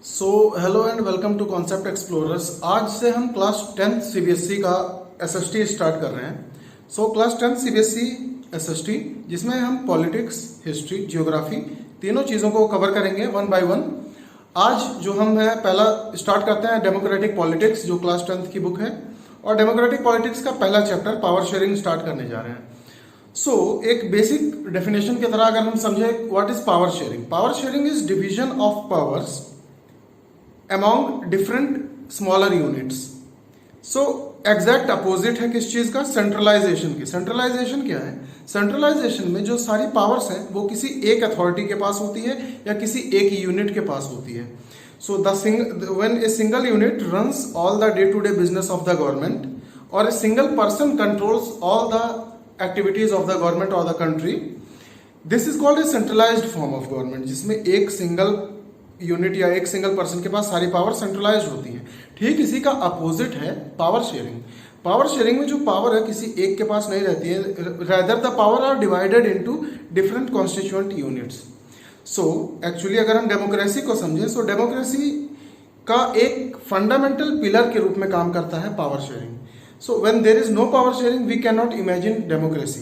So hello and welcome to concept explorers. आज से हम क्लास 10th सीबीएसई का एसएसटी स्टार्ट कर रहे हैं। क्लास 10th सीबीएसई एसएसटी जिसमें हम पॉलिटिक्स, हिस्ट्री, जियोग्राफी तीनों चीज़ों को कवर करेंगे वन बाय वन। आज जो हम है पहला स्टार्ट करते हैं डेमोक्रेटिक पॉलिटिक्स, जो क्लास 10th की बुक है, और डेमोक्रेटिक पॉलिटिक्स का पहला चैप्टर पावर शेयरिंग स्टार्ट करने जा रहे हैं। एक बेसिक डेफिनेशन की तरह अगर हम समझे what is power sharing. Power sharing is division of powers among different smaller units. Exact opposite है किस चीज का? सेंट्रलाइजेशन की। सेंट्रलाइजेशन क्या है? सेंट्रलाइजेशन में जो सारी पावर्स हैं वो किसी एक अथॉरिटी के पास होती है या किसी एक यूनिट के पास होती है। When a single unit runs all the day to day business of the government और a single person controls all the activities of the government और the country, this is called a centralized form of government, जिसमें एक single unit या एक single person के पास सारी power centralise होती है। ठीक इसी का अपोजिट है पावर शेयरिंग। पावर शेयरिंग में जो पावर है किसी एक के पास नहीं रहती है, rather the power are divided into different constituent units. Actually अगर हम डेमोक्रेसी को समझें, डेमोक्रेसी का एक फंडामेंटल पिलर के रूप में काम करता है power sharing. When there is no power sharing we can not imagine democracy.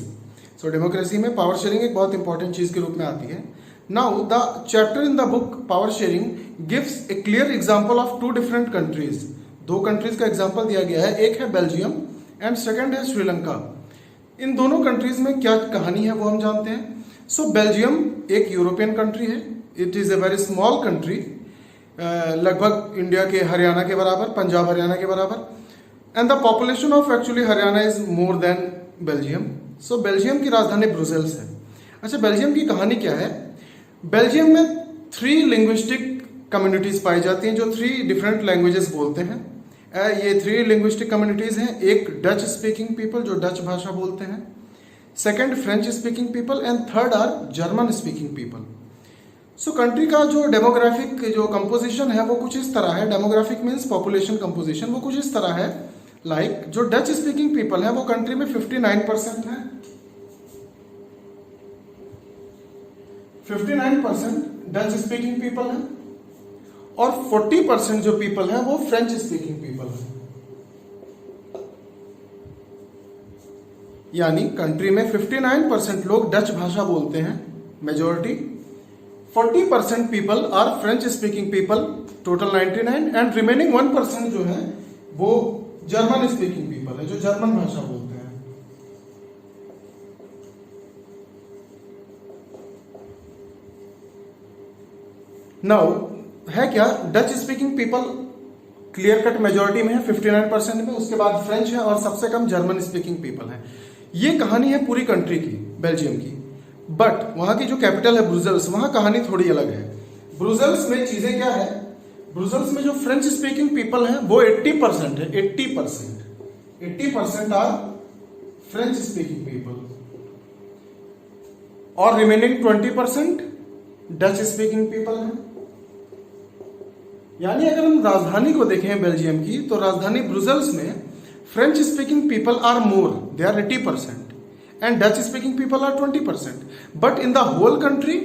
Democracy में पावर शेयरिंग एक बहुत इंपॉर्टेंट चीज के रूप में आती है। Now, the chapter in the book Power Sharing gives a clear example of two different countries. दो कंट्रीज का एग्जाम्पल दिया गया है, एक है बेल्जियम एंड सेकंड है श्रीलंका। इन दोनों कंट्रीज में क्या कहानी है वो हम जानते हैं। बेल्जियम एक यूरोपियन कंट्री है। It is a very small country, लगभग इंडिया के हरियाणा के बराबर, पंजाब हरियाणा के बराबर, and the population of actually Haryana is more than Belgium. Belgium की राजधानी ब्रुसेल्स है। अच्छा, बेल्जियम की कहानी क्या है? बेल्जियम में 3 लिंग्विस्टिक कम्युनिटीज पाई जाती हैं जो 3 डिफरेंट लैंग्वेजेस बोलते हैं। ये 3 लिंग्विस्टिक कम्युनिटीज हैं। एक डच स्पीकिंग पीपल जो डच भाषा बोलते हैं, second French speaking people and third are German speaking people. Country का जो डेमोग्राफिक जो कंपोजिशन है वो कुछ इस तरह है। डेमोग्राफिक मीन्स पॉपुलेशन कंपोजिशन, वो कुछ इस तरह है। जो डच स्पीकिंग पीपल है वो कंट्री में 59% है। 59% डच स्पीकिंग पीपल है और 40% जो पीपल है वो फ्रेंच स्पीकिंग पीपल है। यानी कंट्री में 59% लोग डच भाषा बोलते हैं, majority. 40% people are French speaking people, total 99, and remaining 1% जो है वो जर्मन स्पीकिंग पीपल है, जो जर्मन भाषा बोलते हैं। नाउ है क्या? Dutch speaking people clear cut majority में है 59% में, उसके बाद फ्रेंच है और सबसे कम जर्मन स्पीकिंग पीपल है। ये कहानी है पूरी कंट्री की, बेल्जियम की। बट वहां की जो कैपिटल है ब्रुसेल्स, वहां कहानी थोड़ी अलग है। ब्रुसेल्स में चीजें क्या है? ब्रुसेल्स में जो फ्रेंच स्पीकिंग पीपल है वो 80% है। 80% आर फ्रेंच स्पीकिंग पीपल और रिमेनिंग 20% डच स्पीकिंग पीपल है। यानी अगर हम राजधानी को देखें बेल्जियम की, तो राजधानी ब्रुसेल्स में French speaking people are more, they are 80%, and Dutch speaking people are 20%। But in the whole country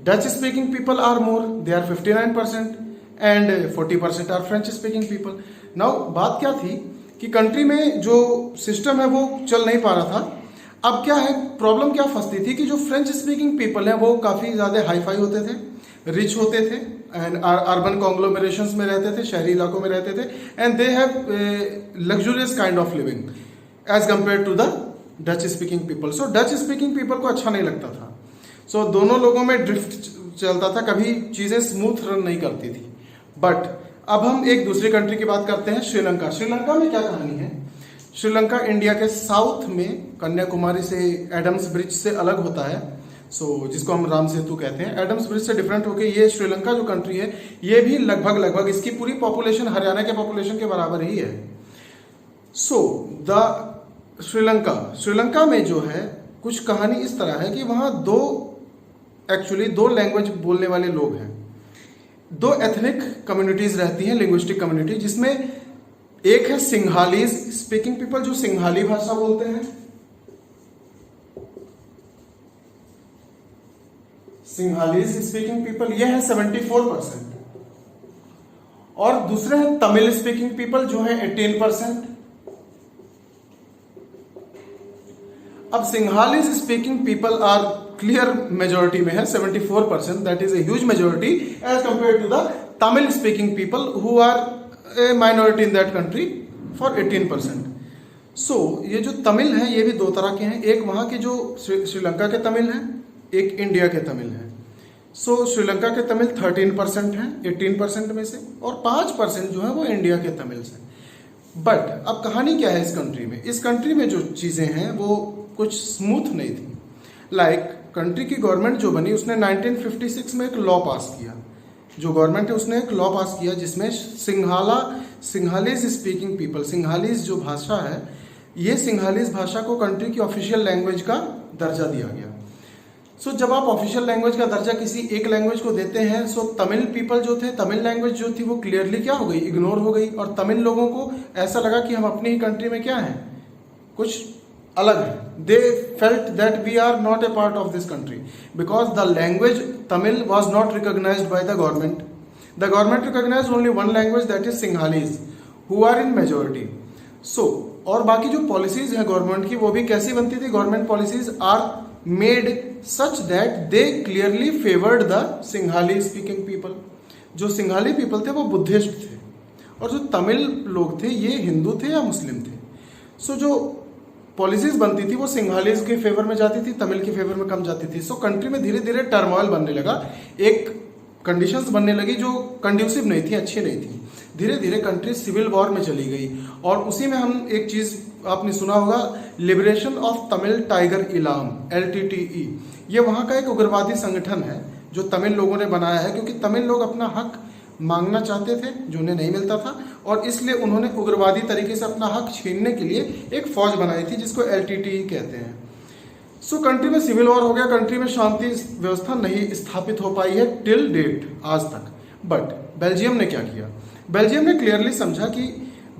Dutch speaking people are more, they are 59%, and 40% are French speaking people. Now बात क्या थी कि country में जो system है वो चल नहीं पा रहा था। अब क्या है, प्रॉब्लम क्या फंसती थी कि जो फ्रेंच स्पीकिंग पीपल हैं वो काफी ज्यादा हाईफाई होते थे, रिच होते थे, एंड अर्बन कॉन्ग्लोमरेशंस में रहते थे, शहरी इलाकों में रहते थे, and they have luxurious kind of living as compare to the Dutch speaking people. Dutch speaking people को अच्छा नहीं लगता था। दोनों लोगों में ड्रिफ्ट चलता था, कभी चीजें स्मूथ रन नहीं करती थी। बट अब हम एक दूसरी कंट्री की बात करते हैं, श्रीलंका। श्रीलंका में क्या कहानी है? श्रीलंका इंडिया के साउथ में कन्याकुमारी से, एडम्स ब्रिज से अलग होता है, जिसको हम राम सेतु कहते हैं। एडम्स ब्रिज से डिफरेंट होकर ये श्रीलंका जो कंट्री है ये भी लगभग इसकी पूरी पॉपुलेशन हरियाणा के पॉपुलेशन के बराबर ही है। द श्रीलंका में जो है कुछ कहानी इस तरह है कि वहां दो लैंग्वेज बोलने वाले लोग हैं, 2 एथनिक कम्युनिटीज रहती हैं, लिंग्विस्टिक कम्युनिटी, जिसमें एक है सिंघालीज स्पीकिंग पीपल जो सिंघाली भाषा बोलते हैं। सिंघालीज स्पीकिंग पीपल ये है 74%, और दूसरे हैं तमिल स्पीकिंग पीपल जो है 18%। अब Sinhalese speaking people are clear majority में है 74%, that is a huge majority as compare to the Tamil speaking people who are a minority in that country for 18%। So ये जो तमिल है ये भी दो तरह के हैं, एक वहां के जो श्रीलंका के तमिल हैं, एक इंडिया के तमिल हैं। सो श्रीलंका के तमिल 13% हैं 18% में से, और 5% जो है वो इंडिया के तमिल से। बट अब कहानी क्या है इस कंट्री में? इस कंट्री में जो चीजें हैं वो कुछ स्मूथ नहीं थी। लाइक कंट्री की गवर्नमेंट जो बनी उसने 1956 में एक लॉ पास किया। जो गवर्नमेंट है उसने एक लॉ पास किया जिसमें सिंघालीज स्पीकिंग पीपल, सिंघालीज जो भाषा है, ये सिंघालीज भाषा को कंट्री की ऑफिशियल लैंग्वेज का दर्जा दिया गया। सो जब आप ऑफिशियल लैंग्वेज का दर्जा किसी एक लैंग्वेज को देते हैं, सो तमिल पीपल जो थे, तमिल लैंग्वेज जो थी वो क्लियरली क्या हो गई, इग्नोर हो गई। और तमिल लोगों को ऐसा लगा कि हम अपनी ही कंट्री में क्या है, कुछ अलग है। They felt that we are not a part of this country because the language Tamil was not recognized by the government. The government recognized only one language that is Sinhalese who are in majority. So और बाकी जो policies है government की वो भी कैसी बनती थी? Government policies are made such that they clearly favoured the Sinhala speaking people. जो सिंघाली पीपल थे वो बुद्धिस्ट थे और जो तमिल लोग थे ये हिंदू थे या मुस्लिम थे। सो जो पॉलिसीज बनती थी वो सिंघालीज के फेवर में जाती थी, तमिल के फेवर में कम जाती थी। सो कंट्री में धीरे धीरे टर्मोइल बनने लगा, एक कंडीशंस बनने लगी जो कंड्यूसिव नहीं थी, अच्छी नहीं थी। धीरे धीरे कंट्री सिविल वॉर में चली गई और उसी में हम एक चीज आपने सुना होगा, liberation of Tamil tiger Ilam, LTTE। ये वहां का एक उग्रवादी संगठन है जो तमिल लोगों ने बनाया है क्योंकि तमिल लोग अपना हक मांगना चाहते थे जो उन्हें नहीं मिलता था, और इसलिए उन्होंने उग्रवादी तरीके से अपना हक छीनने के लिए एक फौज बनाई थी जिसको LTTE कहते हैं। सो कंट्री में सिविल वॉर हो गया, कंट्री में शांति व्यवस्था नहीं स्थापित हो पाई है टिल डेट, आज तक। बट बेल्जियम ने क्या किया? बेल्जियम ने क्लियरली समझा कि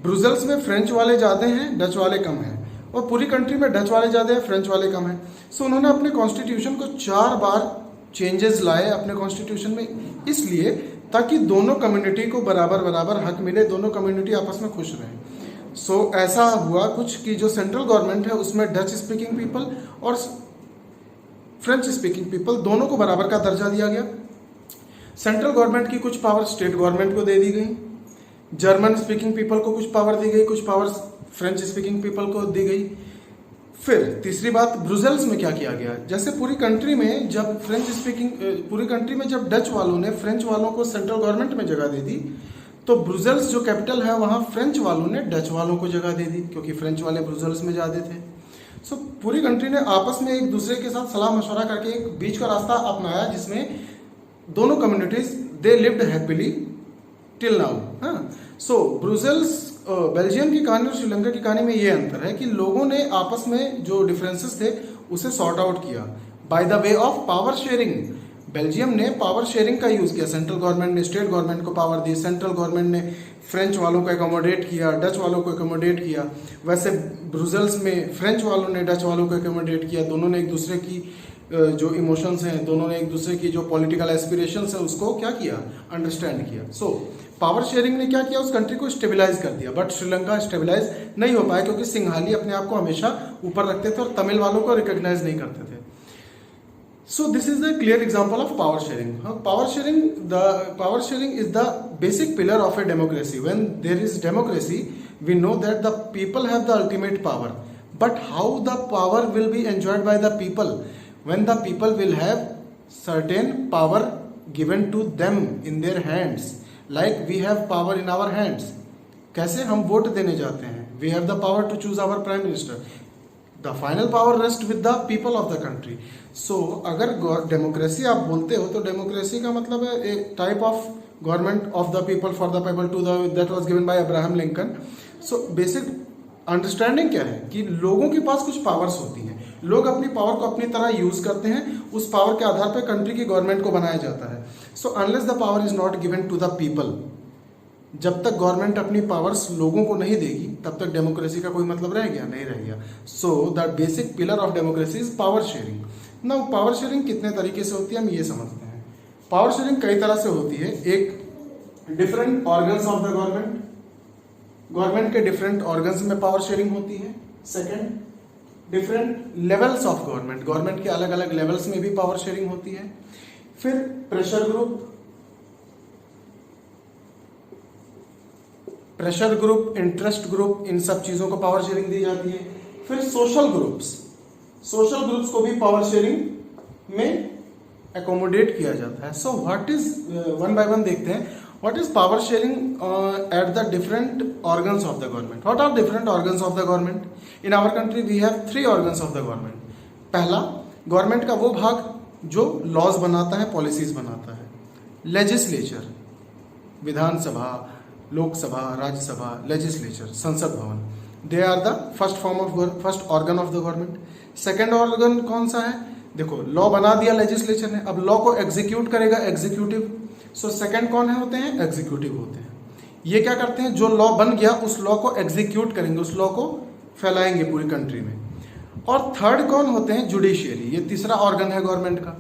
ब्रुसेल्स में फ्रेंच वाले ज़्यादा हैं, डच वाले कम हैं, और पूरी कंट्री में डच वाले ज़्यादा हैं, फ्रेंच वाले कम हैं। सो उन्होंने अपने कॉन्स्टिट्यूशन को 4 बार चेंजेस लाए अपने कॉन्स्टिट्यूशन में, इसलिए ताकि दोनों कम्युनिटी को बराबर बराबर हक मिले, दोनों कम्युनिटी आपस में खुश रहें। सो ऐसा हुआ कुछ कि जो सेंट्रल गवर्नमेंट है उसमें डच स्पीकिंग पीपल और फ्रेंच स्पीकिंग पीपल दोनों को बराबर का दर्जा दिया गया। सेंट्रल गवर्नमेंट की कुछ पावर स्टेट गवर्नमेंट को दे दी गई, जर्मन स्पीकिंग पीपल को कुछ पावर दी गई, कुछ पावर फ्रेंच स्पीकिंग पीपल को दी गई। फिर तीसरी बात, ब्रुसेल्स में क्या किया गया? जैसे पूरी कंट्री में जब पूरी कंट्री में जब डच वालों ने फ्रेंच वालों को सेंट्रल गवर्नमेंट में जगह दे दी, तो ब्रुसेल्स जो कैपिटल है वहां फ्रेंच वालों ने डच वालों को जगह दे दी क्योंकि फ्रेंच वाले ब्रुसेल्स में जाते थे। सो पूरी कंट्री ने आपस में एक दूसरे के साथ सलाह मशवरा करके एक बीच का रास्ता अपनाया जिसमें दोनों communities they lived happily till now. हाँ, सो ब्रुसेल्स बेल्जियम की कहानी और श्रीलंका की कहानी में ये अंतर है कि लोगों ने आपस में जो डिफरेंसेस थे उसे सॉर्ट आउट किया by the way of power sharing. Belgium ने पावर शेयरिंग का यूज किया, सेंट्रल गवर्नमेंट ने स्टेट गवर्नमेंट को पावर दी, सेंट्रल गवर्नमेंट ने फ्रेंच वालों को एकोमोडेट किया, डच वालों को एकोमोडेट किया। वैसे ब्रुसेल्स में फ्रेंच वालों ने डच वालों को एकोमोडेट किया, दोनों ने एक दूसरे की जो इमोशंस हैं, दोनों ने एक दूसरे की जो पॉलिटिकल एस्पिरेशंस है उसको क्या किया, अंडरस्टैंड किया। सो पावर शेयरिंग ने क्या किया, उस कंट्री को स्टेबलाइज कर दिया। बट श्रीलंका स्टेबलाइज नहीं हो पाया क्योंकि सिंघाली अपने आप को हमेशा ऊपर रखते थे और तमिल वालों को रिकॉग्नाइज नहीं करते थे। So this is a clear example of power sharing. Power sharing is the basic pillar of a democracy. When there is democracy, we know that the people have the ultimate power. But how the power will be enjoyed by the people? When the people will have certain power given to them in their hands. Like we have power in our hands. कैसे हम vote देने जाते हैं? We have the power to choose our prime minister. The final power rests with the people of the country. So अगर democracy आप बोलते हो तो डेमोक्रेसी का मतलब है a type of government of the people for the people to the that was given by Abraham Lincoln. So basic understanding क्या है कि लोगों के पास कुछ पावर्स होती हैं, लोग अपनी पावर को अपनी तरह यूज करते हैं, उस पावर के आधार पर कंट्री की गवर्नमेंट को बनाया जाता है। So unless the power is not given to the people, जब तक गवर्नमेंट अपनी पावर्स लोगों को नहीं देगी तब तक डेमोक्रेसी का कोई मतलब रह गया, नहीं रह गया। So the basic pillar of democracy is power sharing. Now power sharing कितने तरीके से होती है हम ये समझते हैं। पावर शेयरिंग कई तरह से होती है। एक different organs of the government, government के डिफरेंट ऑर्गन्स में पावर शेयरिंग होती है। Second, different levels of government, government के अलग अलग लेवल्स में भी पावर शेयरिंग होती है। फिर प्रेशर ग्रुप, इंटरेस्ट ग्रुप, इन सब चीजों को पावर शेयरिंग दी जाती है। फिर सोशल ग्रुप्स को भी पावर शेयरिंग में एकोमोडेट किया जाता है। So what is, one by one देखते हैं, what is power sharing at the different organs of the government. What are different organs of the government? In our country we have 3 organs of the government. पहला, government का वो भाग जो laws बनाता है, policies बनाता है। Legislature, Vidhan Sabha, Lok Sabha, Rajya Sabha, legislature, Sansad Bhavan, they are the first organ of the government. Second organ कौन सा है? देखो, लॉ बना दिया लेजिस्लेचर ने, अब लॉ को एग्जीक्यूट करेगा एग्जीक्यूटिव। सो सेकेंड कौन है होते हैं? एग्जीक्यूटिव होते हैं। ये क्या करते हैं? जो लॉ बन गया उस लॉ को एग्जीक्यूट करेंगे, उस लॉ को फैलाएंगे पूरी कंट्री में। और थर्ड कौन होते हैं? जुडिशियरी, ये तीसरा ऑर्गन है गवर्नमेंट का।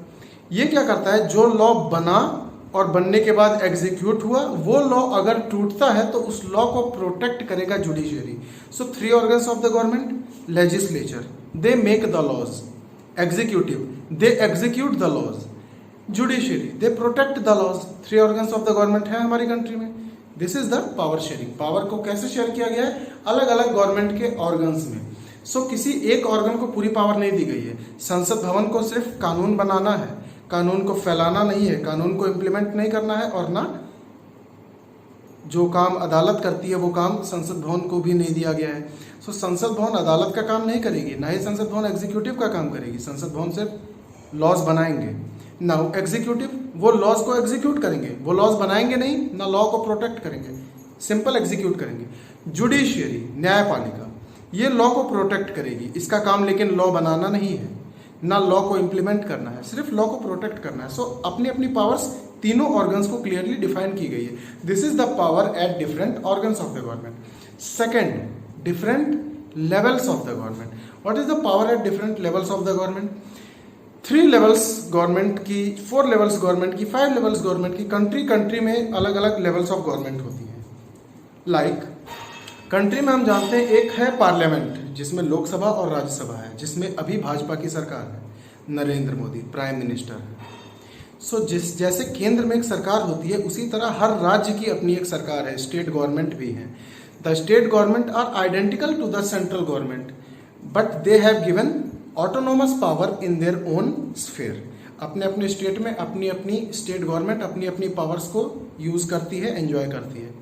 ये क्या करता है? जो लॉ बना और बनने के बाद एग्जीक्यूट हुआ, वो लॉ अगर टूटता है तो उस लॉ को प्रोटेक्ट करेगा judiciary. So 3 organs of the government, legislature, they make the laws, executive, they execute the laws, judiciary, they protect the laws. 3 organs of the government है हमारी कंट्री में। This is the power sharing. Power को कैसे share किया गया है? अलग अलग गवर्नमेंट के ऑर्गन्स में। सो किसी एक ऑर्गन को पूरी पावर नहीं दी गई है। संसद भवन को सिर्फ कानून बनाना है, कानून को फैलाना नहीं है, कानून को इम्प्लीमेंट नहीं करना है, और ना जो काम अदालत करती है वो काम संसद भवन को भी नहीं दिया गया है। सो संसद भवन अदालत का काम नहीं करेगी, ना ही संसद भवन एग्जीक्यूटिव का काम करेगी। संसद भवन सिर्फ लॉज बनाएंगे। नाउ एग्जीक्यूटिव, वो लॉज को एग्जीक्यूट करेंगे, वो लॉज बनाएंगे नहीं, ना लॉ को प्रोटेक्ट करेंगे, सिंपल एग्जीक्यूट करेंगे। जुडिशियरी, न्यायपालिका, ये लॉ को प्रोटेक्ट करेगी, इसका काम लेकिन लॉ बनाना नहीं है, ना लॉ को इम्प्लीमेंट करना है, सिर्फ लॉ को प्रोटेक्ट करना है। सो अपनी अपनी पावर्स तीनों ऑर्गन्स को क्लियरली डिफाइन की गई है। This is the power at different organs of the government. Second, different levels of the government. What is the power at different levels of the government? 3 levels government की, 4 levels government की, 5 levels government की। Country में अलग अलग levels of government होती है। Like country में हम जानते हैं एक है पार्लियामेंट, जिसमें लोकसभा और राज्यसभा है, जिसमें अभी भाजपा की सरकार है, नरेंद्र मोदी प्राइम मिनिस्टर है। सो जैसे केंद्र में एक सरकार होती है, उसी तरह हर राज्य की अपनी एक सरकार है, स्टेट गवर्नमेंट भी है। The state government are identical to the central government, but they have given autonomous power in their own sphere. अपने अपने स्टेट में अपनी अपनी स्टेट गवर्नमेंट अपनी अपनी पावर्स को यूज करती है, एंजॉय करती है।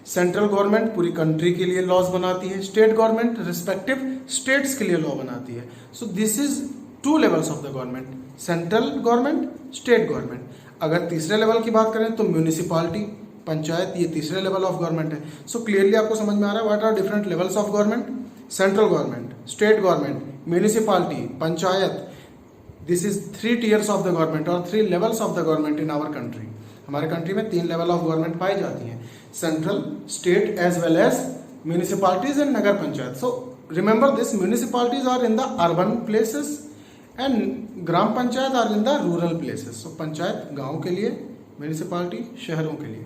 सेंट्रल गवर्नमेंट पूरी कंट्री के लिए लॉज बनाती है, स्टेट गवर्नमेंट रिस्पेक्टिव स्टेट्स के लिए लॉ बनाती है। सो this is 2 levels of the government, central government, state government. अगर तीसरे लेवल की बात करें तो म्यूनिसिपालिटी, पंचायत, ये तीसरे लेवल ऑफ गवर्नमेंट है। सो क्लियरली आपको समझ में आ रहा है what are different levels of government? Central government, state government, municipality, panchayat. This is 3 tiers of the government और 3 levels of the government in our country. हमारे कंट्री में 3 लेवल ऑफ गवर्नमेंट पाई जाती हैं, central, state as well as municipalities and nagar panchayat. So remember this, municipalities are in the urban places and gram panchayat are in the rural places. So panchayat गांव के लिए, municipality शहरों के लिए।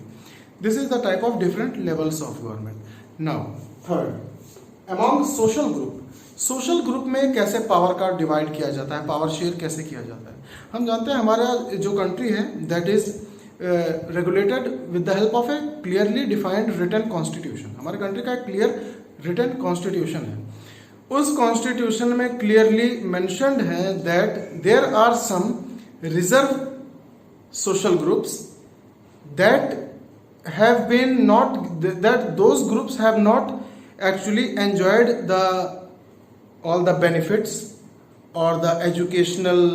This is the type of different levels of government. Now third, among social group. Social group में कैसे power का divide किया जाता है, पावर शेयर कैसे किया जाता है? हम जानते हैं हमारा जो कंट्री है that is regulated with the help of a clearly defined written constitution। हमारे कंट्री का एक क्लियर रिटन कॉन्स्टिट्यूशन है। उस कॉन्स्टिट्यूशन में क्लियरली मेंशन्ड है that there are some reserve social groups that have been not, that those groups have not actually enjoyed the all the benefits or the educational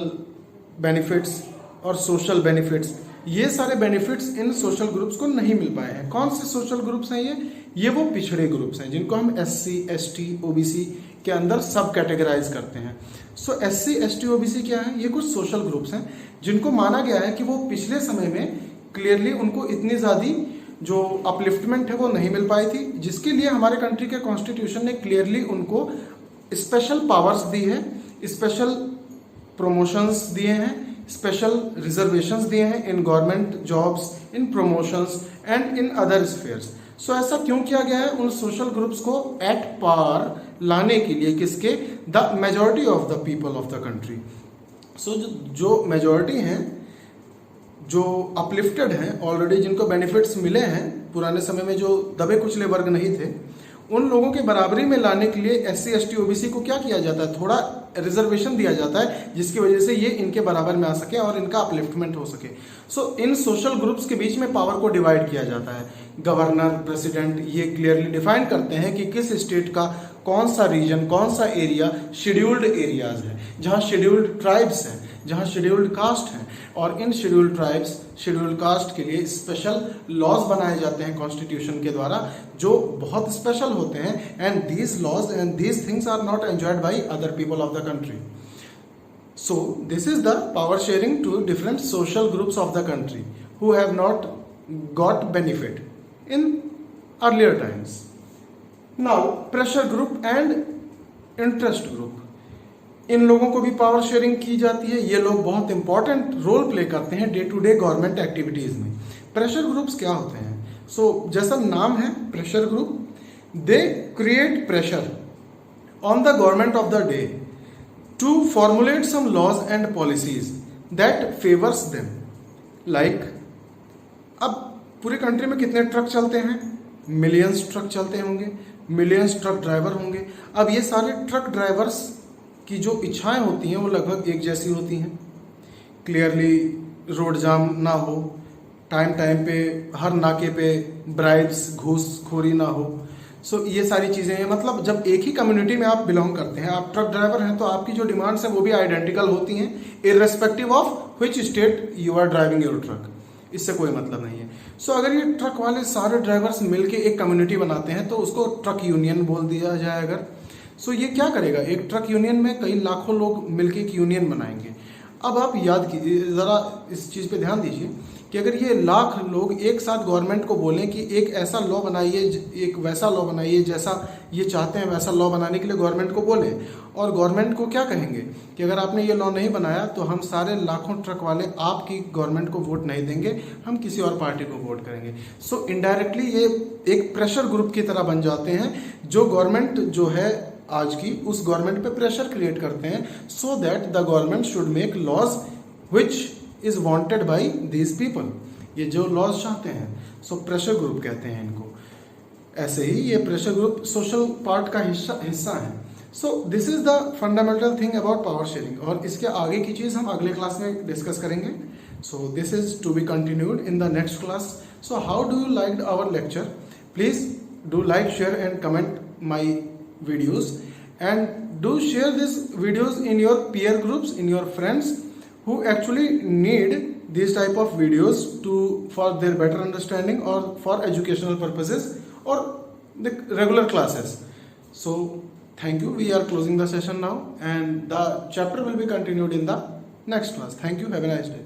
benefits और social benefits। ये सारे benefits in social groups को नहीं मिल पाए हैं। कौन से social groups हैं ये वो पिछड़े ग्रुप्स हैं, जिनको हम SC, ST, OBC के अंदर सब कैटेगराइज करते हैं। सो SC, ST, OBC क्या है? ये कुछ सोशल ग्रुप्स हैं जिनको माना गया है कि वो पिछले समय में क्लियरली उनको इतनी ज़्यादा जो अपलिफ्टमेंट है वो नहीं मिल पाई थी, जिसके लिए हमारे कंट्री के कॉन्स्टिट्यूशन ने क्लियरली उनको स्पेशल पावर्स दी है, स्पेशल प्रमोशंस दिए हैं स्पेशल रिजर्वेशंस दिए हैं in government jobs, in promotions and in other spheres. So ऐसा क्यों किया गया है? उन सोशल ग्रुप्स को एट पार लाने के लिए, किसके? The majority of the people of the country. So जो मेजॉरिटी हैं, जो अपलिफ्टेड हैं ऑलरेडी, जिनको बेनिफिट्स मिले हैं, पुराने समय में जो दबे कुचले वर्ग नहीं थे, उन लोगों के बराबरी में लाने के लिए SC ST OBC को क्या किया जाता है? थोड़ा रिजर्वेशन दिया जाता है, जिसकी वजह से ये इनके बराबर में आ सके और इनका अपलिफ्टमेंट हो सके। सो इन सोशल ग्रुप्स के बीच में पावर को डिवाइड किया जाता है। गवर्नर, प्रेसिडेंट ये क्लियरली डिफाइन करते हैं कि किस स्टेट का कौन सा रीजन, कौन सा एरिया शेड्यूल्ड एरियाज है, जहाँ शेड्यूल्ड ट्राइब्स हैं, जहाँ शेड्यूल्ड कास्ट हैं, और इन शेड्यूल्ड ट्राइब्स, शेड्यूल्ड कास्ट के लिए स्पेशल लॉज बनाए जाते हैं कॉन्स्टिट्यूशन के द्वारा, जो बहुत स्पेशल होते हैं। And these laws and these things are not enjoyed by other people of the country. So this is the power sharing to different social groups of the country who have not got benefit in earlier times. Now pressure group and interest group, इन लोगों को भी power sharing की जाती है। ये लोग बहुत important role play करते हैं day to day government activities में। प्रेशर ग्रुप्स क्या होते हैं? सो जैसा नाम है pressure group, they create pressure on the government of the day to formulate some laws and policies that favors them. Like, अब पूरे कंट्री में कितने ट्रक चलते हैं? मिलियंस ट्रक चलते होंगे, मिलियंस ट्रक ड्राइवर होंगे। अब ये सारे ट्रक ड्राइवर्स की जो इच्छाएं होती हैं वो लगभग एक जैसी होती हैं। क्लियरली रोड जाम ना हो, टाइम टाइम पे हर नाके पे ब्राइब्स, घूसखोरी ना हो। सो ये सारी चीज़ें हैं। मतलब जब एक ही कम्युनिटी में आप बिलोंग करते हैं, आप ट्रक ड्राइवर हैं, तो आपकी जो डिमांड्स हैं वो भी आइडेंटिकल होती हैं, irrespective of which state you are driving your truck. इससे कोई मतलब नहीं है। सो अगर ये ट्रक वाले सारे ड्राइवर्स मिलके एक कम्युनिटी बनाते हैं तो उसको ट्रक यूनियन बोल दिया जाए अगर। सो ये क्या करेगा? एक ट्रक यूनियन में कई लाखों लोग मिलके एक यूनियन बनाएंगे। अब आप याद कीजिए, ज़रा इस चीज़ पे ध्यान दीजिए कि अगर ये लाख लोग एक साथ गवर्नमेंट को बोलें कि एक ऐसा लॉ बनाइए, एक वैसा लॉ बनाइए, जैसा ये चाहते हैं वैसा लॉ बनाने के लिए गवर्नमेंट को बोले, और गवर्नमेंट को क्या कहेंगे कि अगर आपने ये लॉ नहीं बनाया तो हम सारे लाखों ट्रक वाले आपकी गवर्नमेंट को वोट नहीं देंगे, हम किसी और पार्टी को वोट करेंगे। सो इनडायरेक्टली ये एक प्रेशर ग्रुप की तरह बन जाते हैं, जो गवर्नमेंट जो है आज की, उस गवर्नमेंट पे प्रेशर क्रिएट करते हैं, so that the government should make laws which is wanted by these people. ये जो लॉज चाहते हैं, सो प्रेशर ग्रुप कहते हैं इनको। ऐसे ही ये प्रेशर ग्रुप सोशल पार्ट का हिस्सा है। सो this is the fundamental thing about power sharing, और इसके आगे की चीज हम अगले क्लास में डिस्कस करेंगे। So this is to be continued in the next class. So how do you like our lecture? Please do like, share and comment my videos, and do share these videos in your peer groups, in your friends who actually need these type of videos for their better understanding or for educational purposes or the regular classes. So thank you. We are closing the session now, and the chapter will be continued in the next class. Thank you. Have a nice day.